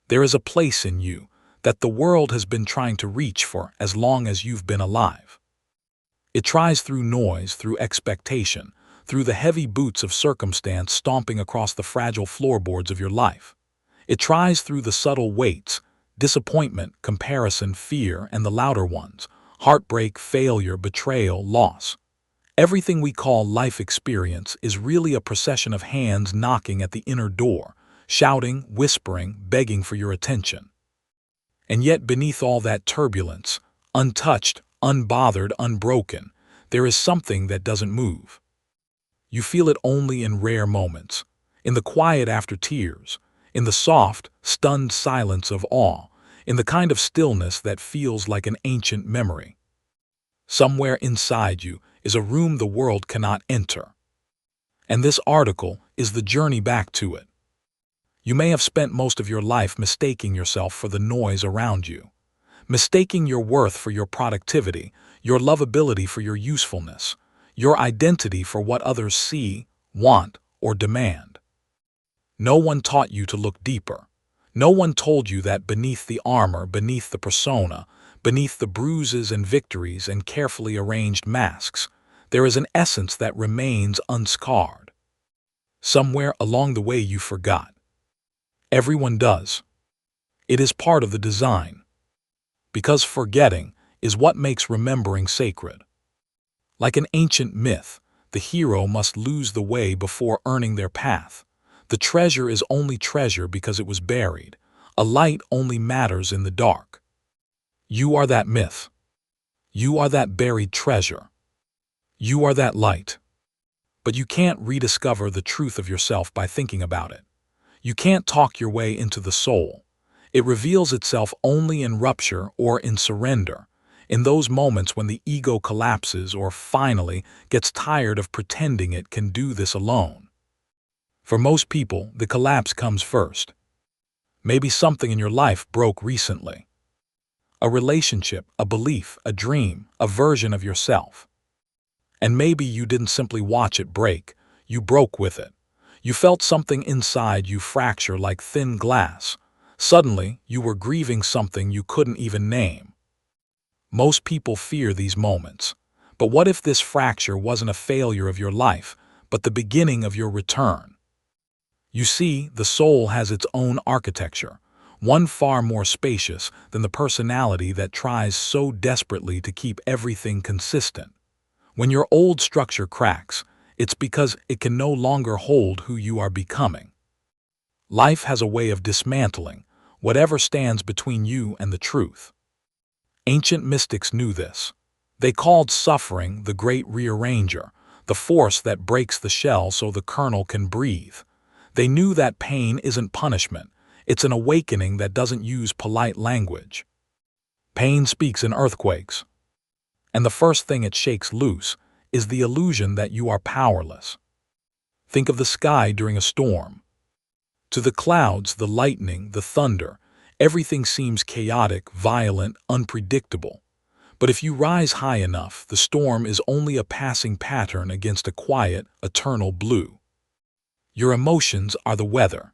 There is a place in you that the world has been trying to reach for as long as you've been alive. It tries through noise, through expectation, through the heavy boots of circumstance stomping across the fragile floorboards of your life. It tries through the subtle weights, disappointment, comparison, fear, and the louder ones, heartbreak, failure, betrayal, loss. Everything we call life experience is really a procession of hands knocking at the inner door, shouting, whispering, begging for your attention. And yet beneath all that turbulence, untouched, unbothered, unbroken, there is something that doesn't move. You feel it only in rare moments, in the quiet after tears, in the soft, stunned silence of awe, in the kind of stillness that feels like an ancient memory. Somewhere inside you is a room the world cannot enter. And this article is the journey back to it. You may have spent most of your life mistaking yourself for the noise around you, mistaking your worth for your productivity, your lovability for your usefulness, your identity for what others see, want, or demand. No one taught you to look deeper. No one told you that beneath the armor, beneath the persona, beneath the bruises and victories and carefully arranged masks, there is an essence that remains unscarred. Somewhere along the way you forgot. Everyone does. It is part of the design. Because forgetting is what makes remembering sacred. Like an ancient myth, the hero must lose the way before earning their path. The treasure is only treasure because it was buried. A light only matters in the dark. You are that myth. You are that buried treasure. You are that light. But you can't rediscover the truth of yourself by thinking about it. You can't talk your way into the soul. It reveals itself only in rupture or in surrender, in those moments when the ego collapses or finally gets tired of pretending it can do this alone. For most people, the collapse comes first. Maybe something in your life broke recently. A relationship, a belief, a dream, a version of yourself. And maybe you didn't simply watch it break, you broke with it. You felt something inside you fracture like thin glass. Suddenly, you were grieving something you couldn't even name. Most people fear these moments. But what if this fracture wasn't a failure of your life, but the beginning of your return? You see, the soul has its own architecture, one far more spacious than the personality that tries so desperately to keep everything consistent. When your old structure cracks, it's because it can no longer hold who you are becoming. Life has a way of dismantling whatever stands between you and the truth. Ancient mystics knew this. They called suffering the great rearranger, the force that breaks the shell so the kernel can breathe. They knew that pain isn't punishment, it's an awakening that doesn't use polite language. Pain speaks in earthquakes. And the first thing it shakes loose is the illusion that you are powerless. Think of the sky during a storm. To the clouds, the lightning, the thunder, everything seems chaotic, violent, unpredictable. But if you rise high enough, the storm is only a passing pattern against a quiet, eternal blue. Your emotions are the weather.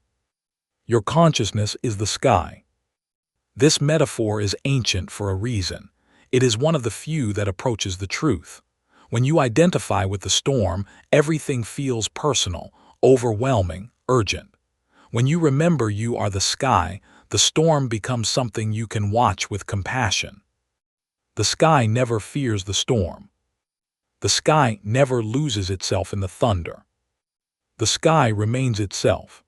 Your consciousness is the sky. This metaphor is ancient for a reason. It is one of the few that approaches the truth. When you identify with the storm, everything feels personal, overwhelming, urgent. When you remember you are the sky, the storm becomes something you can watch with compassion. The sky never fears the storm. The sky never loses itself in the thunder. The sky remains itself.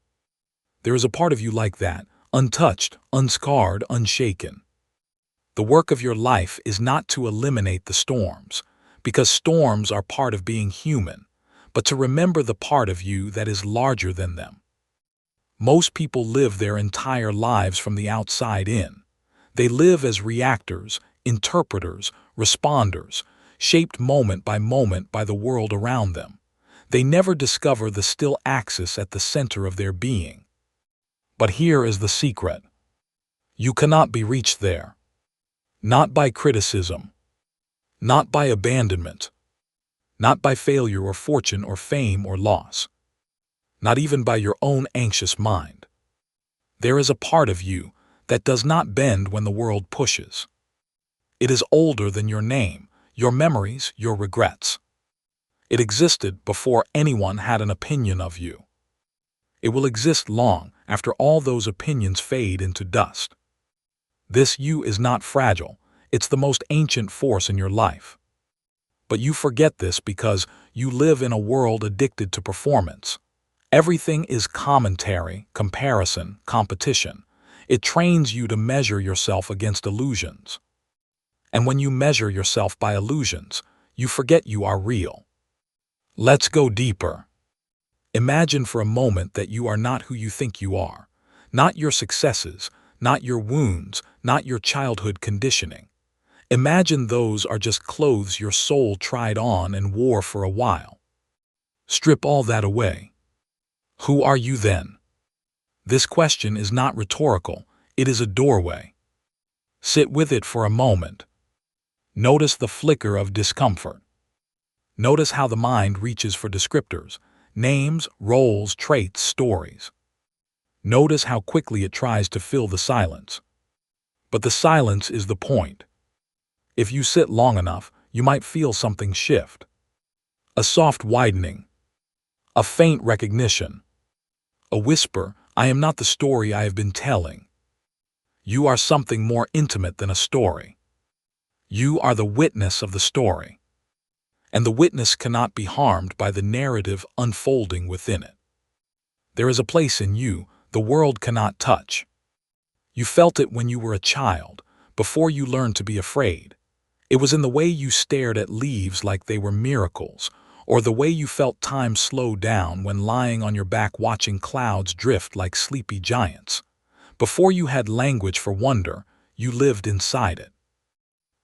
There is a part of you like that, untouched, unscarred, unshaken. The work of your life is not to eliminate the storms, because storms are part of being human, but to remember the part of you that is larger than them. Most people live their entire lives from the outside in. They live as reactors, interpreters, responders, shaped moment by the world around them. They never discover the still axis at the center of their being. But here is the secret. You cannot be reached there. Not by criticism. Not by abandonment. Not by failure or fortune or fame or loss. Not even by your own anxious mind. There is a part of you that does not bend when the world pushes. It is older than your name, your memories, your regrets. It existed before anyone had an opinion of you. It will exist long after all those opinions fade into dust. This you is not fragile, it's the most ancient force in your life. But you forget this because you live in a world addicted to performance. Everything is commentary, comparison, competition. It trains you to measure yourself against illusions. And when you measure yourself by illusions, you forget you are real. Let's go deeper. Imagine for a moment that you are not who you think you are. Not your successes, not your wounds, not your childhood conditioning. Imagine those are just clothes your soul tried on and wore for a while. Strip all that away. Who are you then? This question is not rhetorical, it is a doorway. Sit with it for a moment. Notice the flicker of discomfort. Notice how the mind reaches for descriptors, names, roles, traits, stories. Notice how quickly it tries to fill the silence. But the silence is the point. If you sit long enough, you might feel something shift. A soft widening. A faint recognition. A whisper, I am not the story I have been telling. You are something more intimate than a story. You are the witness of the story. And the witness cannot be harmed by the narrative unfolding within it. There is a place in you the world cannot touch. You felt it when you were a child, before you learned to be afraid. It was in the way you stared at leaves like they were miracles, or the way you felt time slow down when lying on your back watching clouds drift like sleepy giants. Before you had language for wonder, you lived inside it.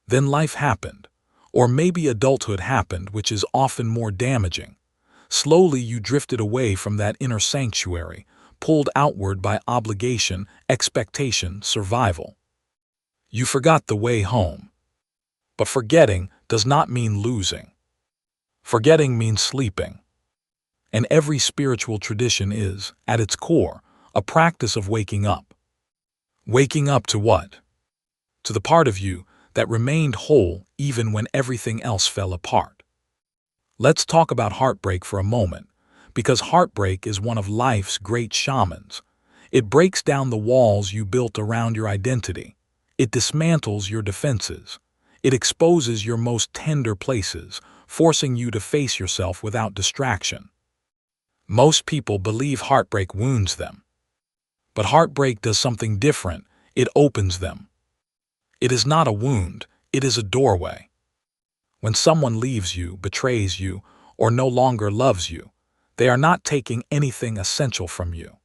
Then life happened, or maybe adulthood happened, which is often more damaging. Slowly you drifted away from that inner sanctuary, pulled outward by obligation, expectation, survival. You forgot the way home. But forgetting does not mean losing. Forgetting means sleeping. And every spiritual tradition is, at its core, a practice of waking up. Waking up to what? To the part of you that remained whole even when everything else fell apart. Let's talk about heartbreak for a moment, because heartbreak is one of life's great shamans. It breaks down the walls you built around your identity. It dismantles your defenses. It exposes your most tender places, forcing you to face yourself without distraction. Most people believe heartbreak wounds them. But heartbreak does something different. It opens them. It is not a wound, it is a doorway. When someone leaves you, betrays you, or no longer loves you, they are not taking anything essential from you.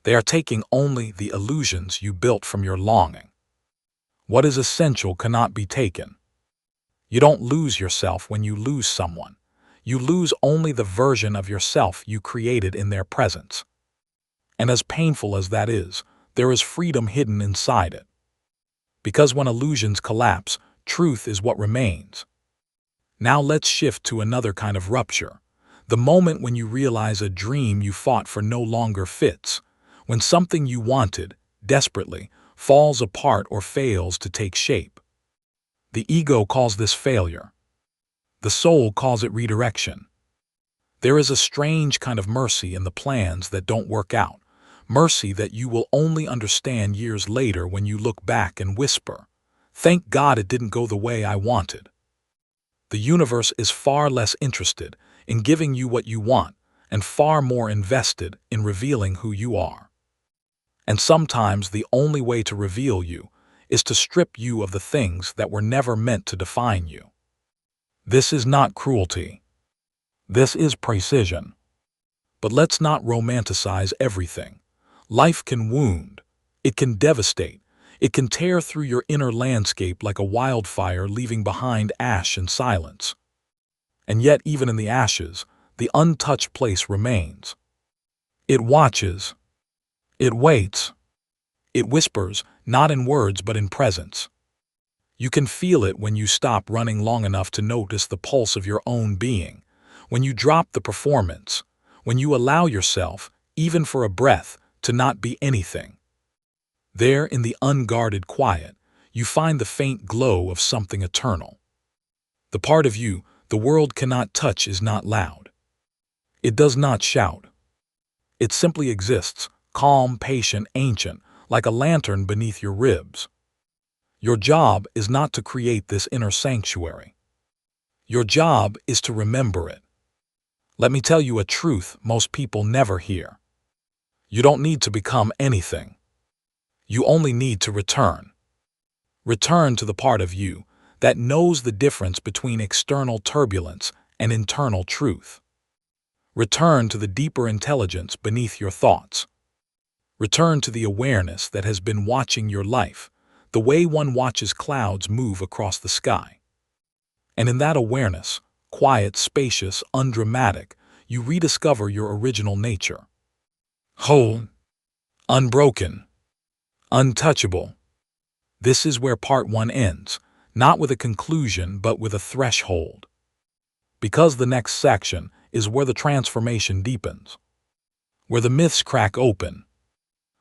They are taking only the illusions you built from your longing. What is essential cannot be taken. You don't lose yourself when you lose someone. You lose only the version of yourself you created in their presence. And as painful as that is, there is freedom hidden inside it. Because when illusions collapse, truth is what remains. Now let's shift to another kind of rupture. The moment when you realize a dream you fought for no longer fits. When something you wanted, desperately, falls apart or fails to take shape. The ego calls this failure. The soul calls it redirection. There is a strange kind of mercy in the plans that don't work out. Mercy that you will only understand years later when you look back and whisper, "Thank God it didn't go the way I wanted." The universe is far less interested in giving you what you want and far more invested in revealing who you are. And sometimes the only way to reveal you is to strip you of the things that were never meant to define you. This is not cruelty. This is precision. But let's not romanticize everything. Life can wound. It can devastate. It can tear through your inner landscape like a wildfire, leaving behind ash and silence. And yet, even in the ashes, the untouched place remains. It watches. It waits. It whispers, not in words but in presence. You can feel it when you stop running long enough to notice the pulse of your own being, when you drop the performance, when you allow yourself, even for a breath, to not be anything. There, in the unguarded quiet, you find the faint glow of something eternal. The part of you the world cannot touch is not loud. It does not shout. It simply exists, calm, patient, ancient, like a lantern beneath your ribs. Your job is not to create this inner sanctuary. Your job is to remember it. Let me tell you a truth most people never hear. You don't need to become anything. You only need to return. Return to the part of you that knows the difference between external turbulence and internal truth. Return to the deeper intelligence beneath your thoughts. Return to the awareness that has been watching your life, the way one watches clouds move across the sky. And in that awareness, quiet, spacious, undramatic, you rediscover your original nature. Whole, unbroken, untouchable. This is where part one ends, not with a conclusion but with a threshold. Because the next section is where the transformation deepens, where the myths crack open,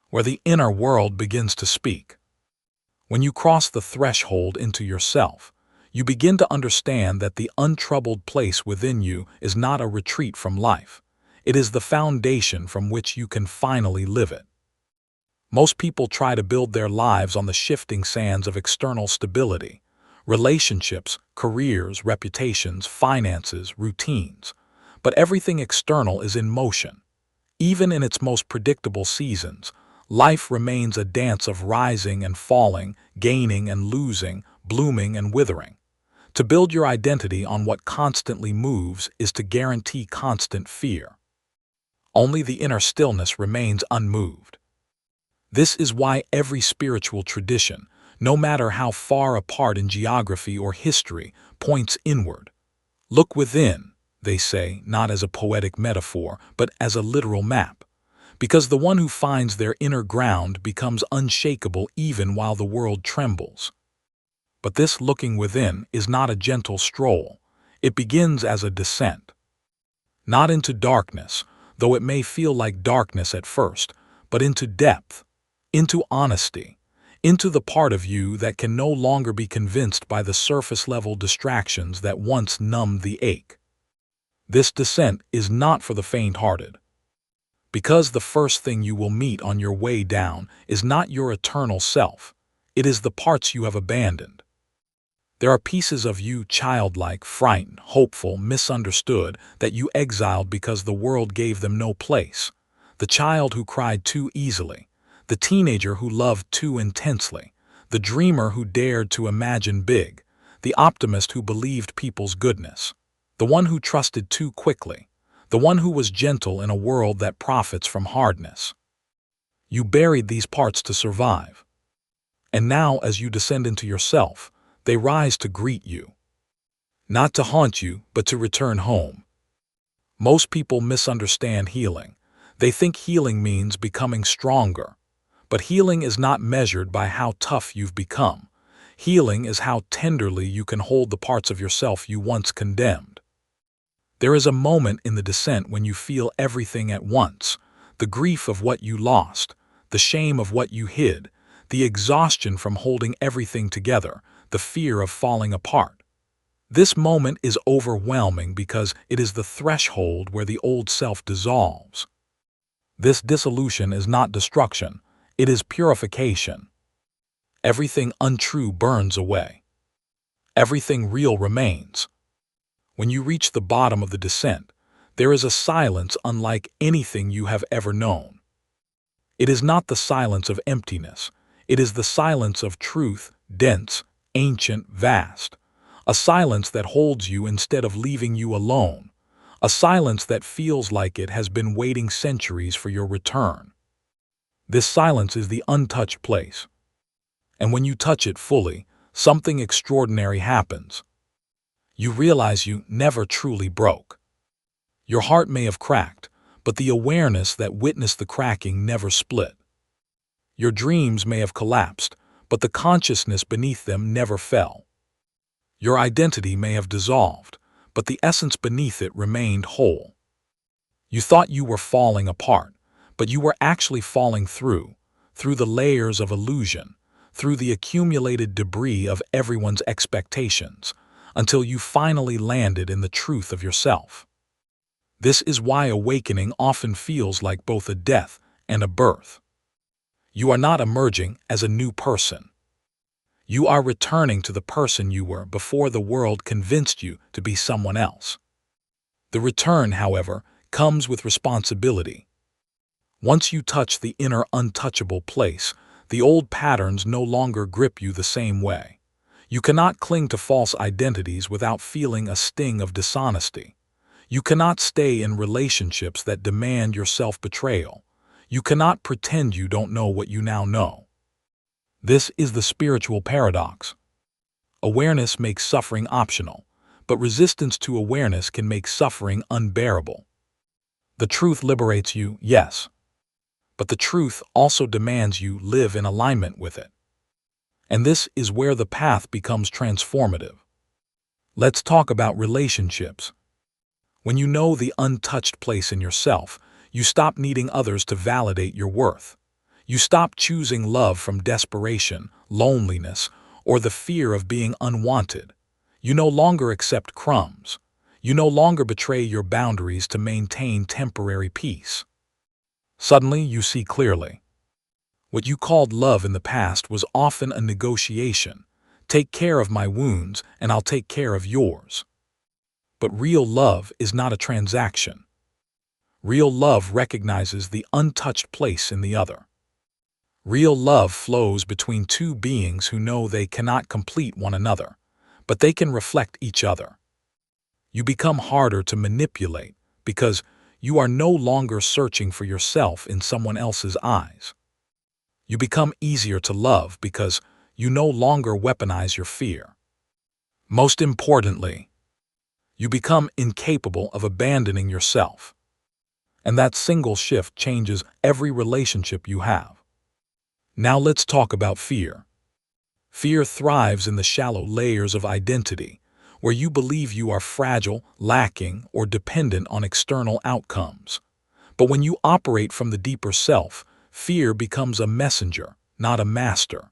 where the inner world begins to speak. When you cross the threshold into yourself, you begin to understand that the untroubled place within you is not a retreat from life. It is the foundation from which you can finally live it. Most people try to build their lives on the shifting sands of external stability, relationships, careers, reputations, finances, routines. But everything external is in motion. Even in its most predictable seasons, life remains a dance of rising and falling, gaining and losing, blooming and withering. To build your identity on what constantly moves is to guarantee constant fear. Only the inner stillness remains unmoved. This is why every spiritual tradition, no matter how far apart in geography or history, points inward. Look within, they say, not as a poetic metaphor, but as a literal map. Because the one who finds their inner ground becomes unshakable even while the world trembles. But this looking within is not a gentle stroll. It begins as a descent. Not into darkness, though it may feel like darkness at first, but into depth, into honesty, into the part of you that can no longer be convinced by the surface-level distractions that once numbed the ache. This descent is not for the faint-hearted. Because the first thing you will meet on your way down is not your eternal self. It is the parts you have abandoned. There are pieces of you childlike, frightened, hopeful, misunderstood that you exiled because the world gave them no place. The child who cried too easily, the teenager who loved too intensely, the dreamer who dared to imagine big, the optimist who believed people's goodness, the one who trusted too quickly, the one who was gentle in a world that profits from hardness. You buried these parts to survive. And now, as you descend into yourself, they rise to greet you. Not to haunt you, but to return home. Most people misunderstand healing. They think healing means becoming stronger. But healing is not measured by how tough you've become. Healing is how tenderly you can hold the parts of yourself you once condemned. There is a moment in the descent when you feel everything at once, the grief of what you lost, the shame of what you hid, the exhaustion from holding everything together, the fear of falling apart. This moment is overwhelming because it is the threshold where the old self dissolves. This dissolution is not destruction, it is purification. Everything untrue burns away. Everything real remains. When you reach the bottom of the descent, there is a silence unlike anything you have ever known. It is not the silence of emptiness. It is the silence of truth, dense, ancient, vast. A silence that holds you instead of leaving you alone. A silence that feels like it has been waiting centuries for your return. This silence is the untouched place. And when you touch it fully, something extraordinary happens. You realize you never truly broke. Your heart may have cracked, but the awareness that witnessed the cracking never split. Your dreams may have collapsed, but the consciousness beneath them never fell. Your identity may have dissolved, but the essence beneath it remained whole. You thought you were falling apart, but you were actually falling through through the layers of illusion, through the accumulated debris of everyone's expectations, until you finally landed in the truth of yourself. This is why awakening often feels like both a death and a birth. You are not emerging as a new person. You are returning to the person you were before the world convinced you to be someone else. The return, however, comes with responsibility. Once you touch the inner untouchable place, the old patterns no longer grip you the same way. You cannot cling to false identities without feeling a sting of dishonesty. You cannot stay in relationships that demand your self-betrayal. You cannot pretend you don't know what you now know. This is the spiritual paradox. Awareness makes suffering optional, but resistance to awareness can make suffering unbearable. The truth liberates you, yes, but the truth also demands you live in alignment with it. And this is where the path becomes transformative. Let's talk about relationships. When you know the untouched place in yourself, you stop needing others to validate your worth. You stop choosing love from desperation, loneliness, or the fear of being unwanted. You no longer accept crumbs. You no longer betray your boundaries to maintain temporary peace. Suddenly, you see clearly. What you called love in the past was often a negotiation. Take care of my wounds, and I'll take care of yours. But real love is not a transaction. Real love recognizes the untouched place in the other. Real love flows between two beings who know they cannot complete one another, but they can reflect each other. You become harder to manipulate because you are no longer searching for yourself in someone else's eyes. You become easier to love because you no longer weaponize your fear. Most importantly, you become incapable of abandoning yourself. And that single shift changes every relationship you have. Now let's talk about fear. Fear thrives in the shallow layers of identity, where you believe you are fragile, lacking, or dependent on external outcomes. But when you operate from the deeper self, fear becomes a messenger, not a master.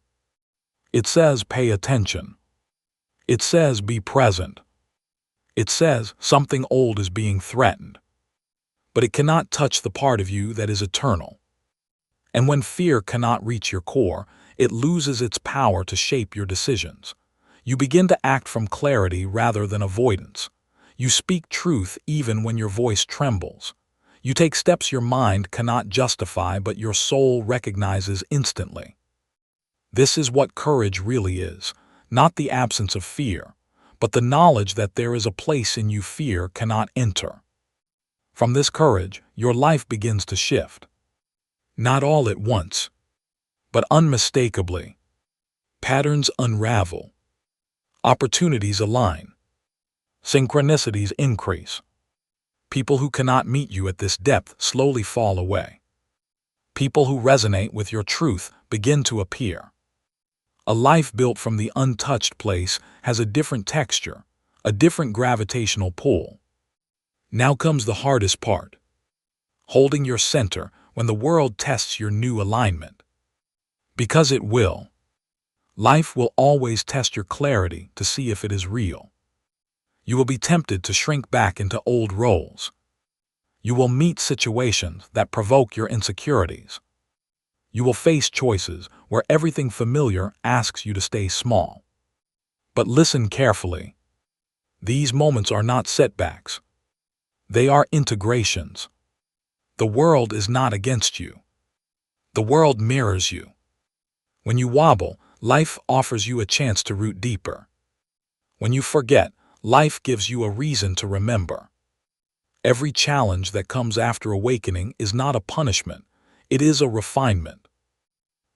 It says, pay attention. It says, be present. It says, something old is being threatened. But it cannot touch the part of you that is eternal. And when fear cannot reach your core, it loses its power to shape your decisions. You begin to act from clarity rather than avoidance. You speak truth even when your voice trembles. You take steps your mind cannot justify but your soul recognizes instantly. This is what courage really is, not the absence of fear, but the knowledge that there is a place in you fear cannot enter. From this courage, your life begins to shift. Not all at once, but unmistakably. Patterns unravel. Opportunities align. Synchronicities increase. People who cannot meet you at this depth slowly fall away. People who resonate with your truth begin to appear. A life built from the untouched place has a different texture, a different gravitational pull. Now comes the hardest part. Holding your center when the world tests your new alignment. Because it will. Life will always test your clarity to see if it is real. You will be tempted to shrink back into old roles. You will meet situations that provoke your insecurities. You will face choices where everything familiar asks you to stay small. But listen carefully. These moments are not setbacks. They are integrations. The world is not against you. The world mirrors you. When you wobble, life offers you a chance to root deeper. When you forget, life gives you a reason to remember. Every challenge that comes after awakening is not a punishment, it is a refinement.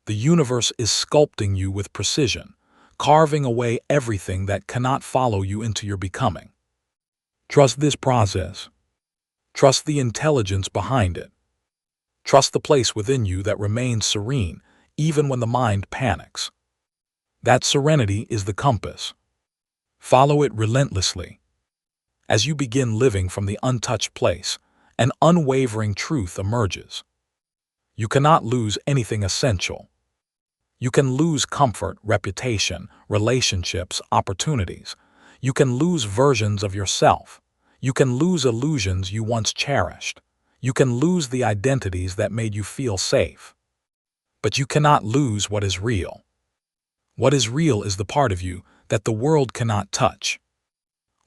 The universe is sculpting you with precision, carving away everything that cannot follow you into your becoming. Trust this process. Trust the intelligence behind it. Trust the place within you that remains serene, even when the mind panics. That serenity is the compass. Follow it relentlessly. As you begin living from the untouched place, an unwavering truth emerges. You cannot lose anything essential. You can lose comfort, reputation, relationships, opportunities. You can lose versions of yourself. You can lose illusions you once cherished. You can lose the identities that made you feel safe. But you cannot lose what is real. What is real is the part of you that the world cannot touch.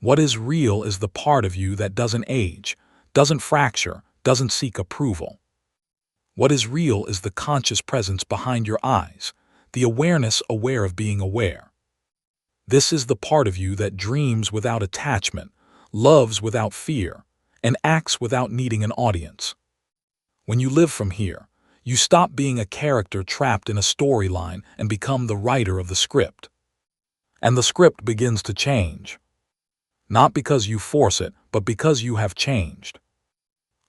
What is real is the part of you that doesn't age, doesn't fracture, doesn't seek approval. What is real is the conscious presence behind your eyes, the awareness aware of being aware. This is the part of you that dreams without attachment, loves without fear, and acts without needing an audience. When you live from here, you stop being a character trapped in a storyline and become the writer of the script. And the script begins to change. Not because you force it, but because you have changed.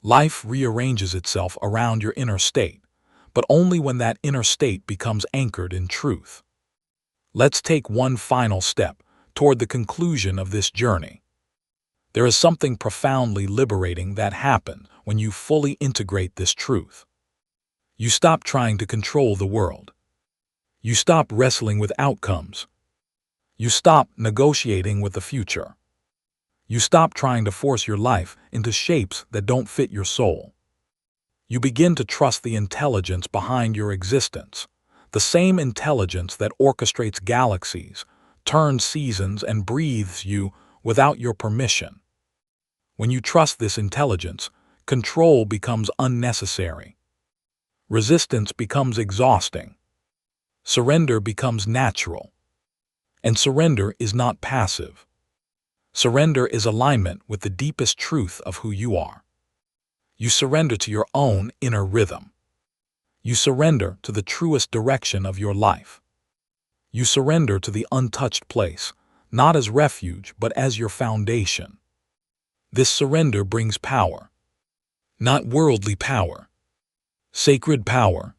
Life rearranges itself around your inner state, but only when that inner state becomes anchored in truth. Let's take one final step toward the conclusion of this journey. There is something profoundly liberating that happens when you fully integrate this truth. You stop trying to control the world. You stop wrestling with outcomes. You stop negotiating with the future. You stop trying to force your life into shapes that don't fit your soul. You begin to trust the intelligence behind your existence, the same intelligence that orchestrates galaxies, turns seasons, and breathes you without your permission. When you trust this intelligence, control becomes unnecessary. Resistance becomes exhausting. Surrender becomes natural. And surrender is not passive. Surrender is alignment with the deepest truth of who you are. You surrender to your own inner rhythm. You surrender to the truest direction of your life. You surrender to the untouched place, not as refuge but as your foundation. This surrender brings power. Not worldly power. Sacred power.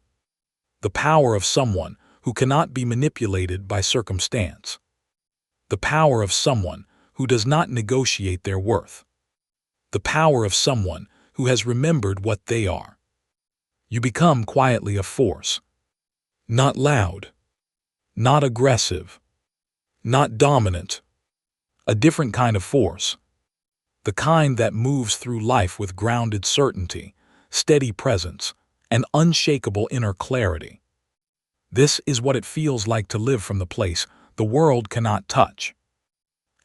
The power of someone who cannot be manipulated by circumstance. The power of someone who does not negotiate their worth. The power of someone who has remembered what they are. You become quietly a force. Not loud. Not aggressive. Not dominant. A different kind of force. The kind that moves through life with grounded certainty, steady presence, and unshakable inner clarity. This is what it feels like to live from the place the world cannot touch.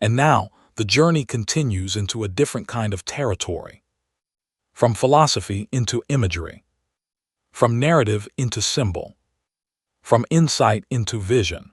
And now, the journey continues into a different kind of territory. From philosophy into imagery. From narrative into symbol. From insight into vision.